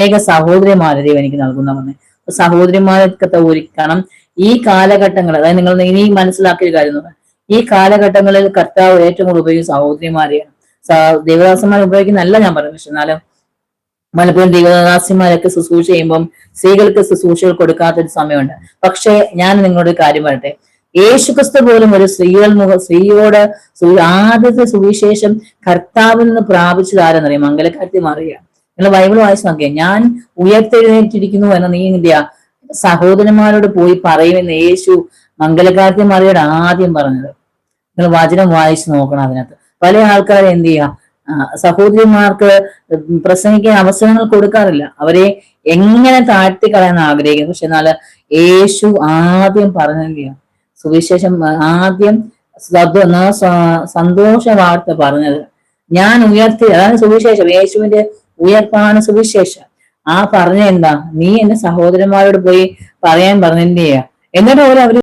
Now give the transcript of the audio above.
അനേക സഹോദരിമാരെ ദൈവം എനിക്ക് നൽകുന്നവന്ന്. സഹോദരിമാരൊക്കെ ഒരുക്കണം. ഈ കാലഘട്ടങ്ങൾ, അതായത് നിങ്ങൾ ഇനി മനസ്സിലാക്കിയ കാര്യം എന്ന് പറഞ്ഞാൽ, ഈ കാലഘട്ടങ്ങളിൽ കർത്താവ് ഏറ്റവും കൂടുതൽ ഉപയോഗിക്കുന്ന സഹോദരിമാരെയാണ്. ദേവദാസന്മാരെ ഉപയോഗിക്കുന്നല്ല ഞാൻ പറയുന്നത്. പക്ഷെ എന്നാലും പലപ്പോഴും ദേവദാസിമാരൊക്കെ ശുശ്രൂഷ ചെയ്യുമ്പം സ്ത്രീകൾക്ക് ശുശ്രൂഷകൾ കൊടുക്കാത്തൊരു സമയമുണ്ട്. പക്ഷെ ഞാൻ നിങ്ങളോട് കാര്യം പറയട്ടെ, യേശുക്രിസ്തു പോലും ഒരു സ്ത്രീയോട് ആദ്യത്തെ സുവിശേഷം കർത്താവിൽ നിന്ന് പ്രാപിച്ചത് ആരെന്നറിയാം? മംഗലക്കാരത്തി മറിയ. നിങ്ങൾ ബൈബിൾ വായിച്ചു നോക്കിയാൽ, ഞാൻ ഉയർത്തെഴുന്നേറ്റിരിക്കുന്നു എന്ന് നീ എന്തിയാ സഹോദരന്മാരോട് പോയി പറയുമെന്ന് യേശു മംഗലക്കാരത്തി മറിയോട് ആദ്യം പറഞ്ഞത്. നിങ്ങൾ വചനം വായിച്ചു നോക്കണം. അതിനകത്ത് പല ആൾക്കാരെ എന്ത് ചെയ്യുക, സഹോദരിമാർക്ക് പ്രസംഗിക്കാൻ അവസരങ്ങൾ കൊടുക്കാറില്ല. അവരെ എങ്ങനെ താഴ്ത്തിക്കളയാൻ ആഗ്രഹിക്കുന്നു. പക്ഷെ എന്നാൽ യേശു ആദ്യം പറഞ്ഞ സുവിശേഷം, ആദ്യം സന്തോഷ വാർത്ത പറഞ്ഞത് ഞാൻ ഉയർത്തി, അതാണ് സുവിശേഷം. യേശുവിന്റെ ഉയർപ്പാണ് സുവിശേഷം. ആ പറഞ്ഞ എന്താ? നീ എന്റെ സഹോദരന്മാരോട് പോയി പറയാൻ പറഞ്ഞില്ലേ? എന്നിട്ട് അവര്